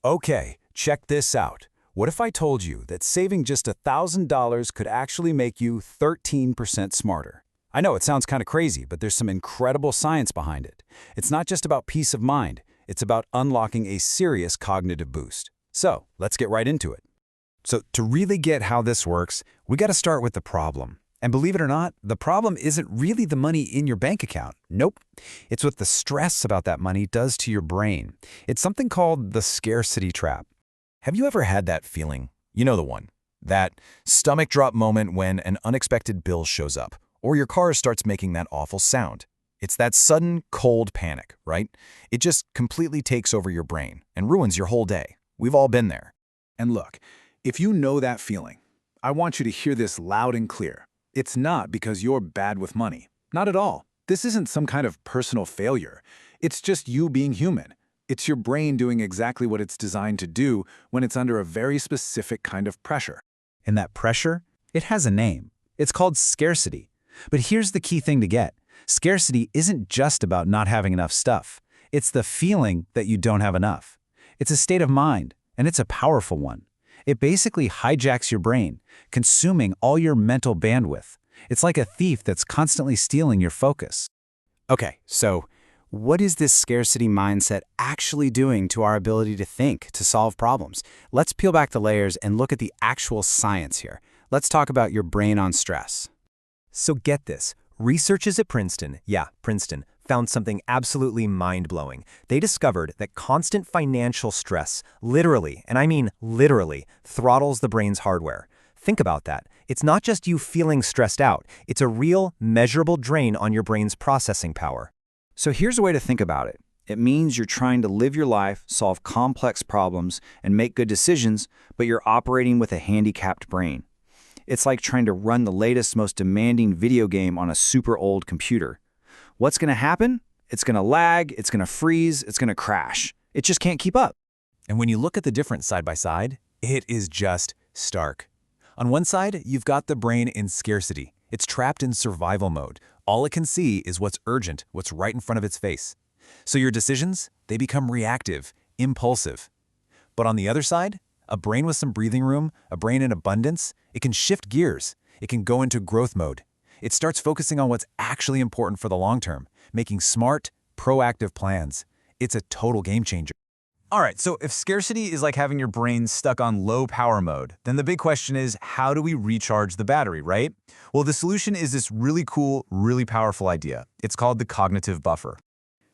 Okay, check this out. What if I told you that saving just $1,000 could actually make you 13% smarter? I know it sounds kind of crazy, but there's some incredible science behind it. It's not just about peace of mind, it's about unlocking a serious cognitive boost. So, let's get right into it. So, to really get how this works, we got to start with the problem. And believe it or not, the problem isn't really the money in your bank account. Nope. It's what the stress about that money does to your brain. It's something called the scarcity trap. Have you ever had that feeling? You know the one. That stomach drop moment when an unexpected bill shows up, or your car starts making that awful sound. It's that sudden, cold panic, right? It just completely takes over your brain and ruins your whole day. We've all been there. And look, if you know that feeling, I want you to hear this loud and clear. It's not because you're bad with money. Not at all. This isn't some kind of personal failure. It's just you being human. It's your brain doing exactly what it's designed to do when it's under a very specific kind of pressure. And that pressure, it has a name. It's called scarcity. But here's the key thing to get. Scarcity isn't just about not having enough stuff. It's the feeling that you don't have enough. It's a state of mind, and it's a powerful one. It basically hijacks your brain, consuming all your mental bandwidth. It's like a thief that's constantly stealing your focus. Okay, so what is this scarcity mindset actually doing to our ability to think, to solve problems? Let's peel back the layers and look at the actual science here. Let's talk about your brain on stress. So get this. Researchers at Princeton, Princeton, found something absolutely mind-blowing. They discovered that constant financial stress literally, and I mean literally, throttles the brain's hardware. Think about that. It's not just you feeling stressed out. It's a real, measurable drain on your brain's processing power. So here's a way to think about it. It means you're trying to live your life, solve complex problems, and make good decisions, but you're operating with a handicapped brain. It's like trying to run the latest, most demanding video game on a super old computer. What's going to happen? It's going to lag, it's going to freeze, it's going to crash. It just can't keep up. And when you look at the difference side by side, it is just stark. On one side, you've got the brain in scarcity. It's trapped in survival mode. All it can see is what's urgent, what's right in front of its face. So your decisions, they become reactive, impulsive. But on the other side, a brain with some breathing room, a brain in abundance, it can shift gears. It can go into growth mode. It starts focusing on what's actually important for the long term, making smart, proactive plans. It's a total game changer. All right, so if scarcity is like having your brain stuck on low power mode, then the big question is, how do we recharge the battery, right? Well, the solution is this really cool, really powerful idea. It's called the cognitive buffer.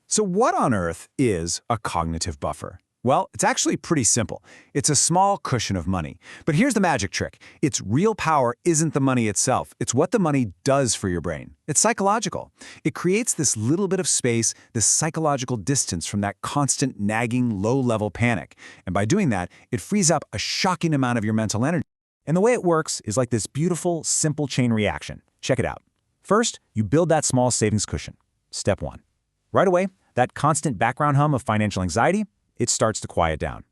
So what on earth is a cognitive buffer? Well, it's actually pretty simple. It's a small cushion of money. But here's the magic trick. Its real power isn't the money itself. It's what the money does for your brain. It's psychological. It creates this little bit of space, this psychological distance from that constant, nagging, low-level panic. And by doing that, it frees up a shocking amount of your mental energy. And the way it works is like this beautiful, simple chain reaction. Check it out. First, you build that small savings cushion. Step one. Right away, that constant background hum of financial anxiety, it starts to quiet down.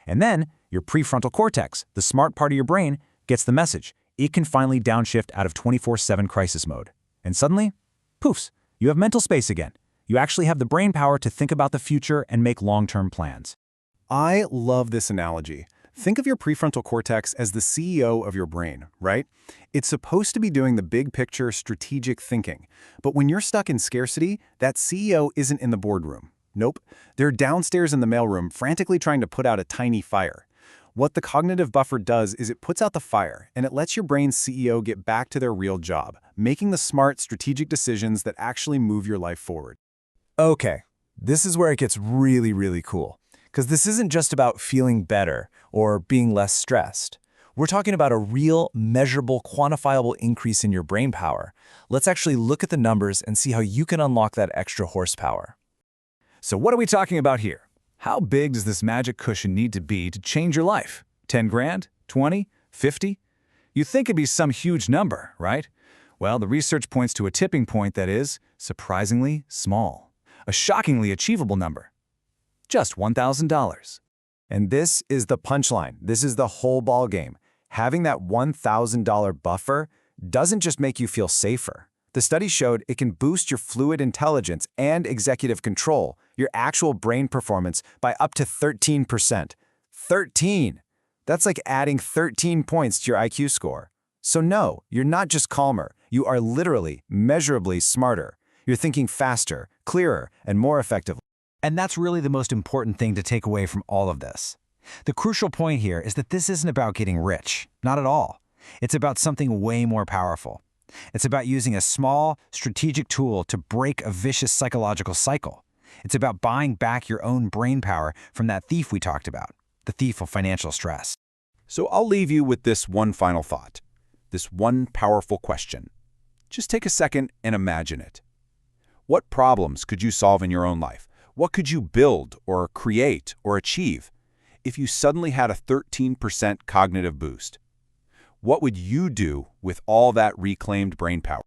And then your prefrontal cortex, the smart part of your brain, gets the message. It can finally downshift out of 24/7 crisis mode. And suddenly, poofs, you have mental space again. You actually have the brain power to think about the future and make long-term plans. I love this analogy. Think of your prefrontal cortex as the CEO of your brain, right? It's supposed to be doing the big picture strategic thinking. But when you're stuck in scarcity, that CEO isn't in the boardroom. Nope. They're downstairs in the mailroom frantically trying to put out a tiny fire. What the cognitive buffer does is it puts out the fire, and it lets your brain's CEO get back to their real job, making the smart, strategic decisions that actually move your life forward. Okay, this is where it gets really, really cool. Because this isn't just about feeling better or being less stressed. We're talking about a real, measurable, quantifiable increase in your brain power. Let's actually look at the numbers and see how you can unlock that extra horsepower. So what are we talking about here? How big does this magic cushion need to be to change your life? 10 grand? 20? 50? You'd think it'd be some huge number, right? Well, the research points to a tipping point that is, surprisingly, small. A shockingly achievable number. Just $1,000. And this is the punchline. This is the whole ballgame. Having that $1,000 buffer doesn't just make you feel safer. The study showed it can boost your fluid intelligence and executive control, your actual brain performance, by up to 13%. 13. That's like adding 13 points to your IQ score. So no, you're not just calmer. You are literally, measurably smarter. You're thinking faster, clearer, and more effectively. And that's really the most important thing to take away from all of this. The crucial point here is that this isn't about getting rich. Not at all. It's about something way more powerful. It's about using a small, strategic tool to break a vicious psychological cycle. It's about buying back your own brain power from that thief we talked about, the thief of financial stress. So I'll leave you with this one final thought, this one powerful question. Just take a second and imagine it. What problems could you solve in your own life? What could you build or create or achieve if you suddenly had a 13% cognitive boost? What would you do with all that reclaimed brain power?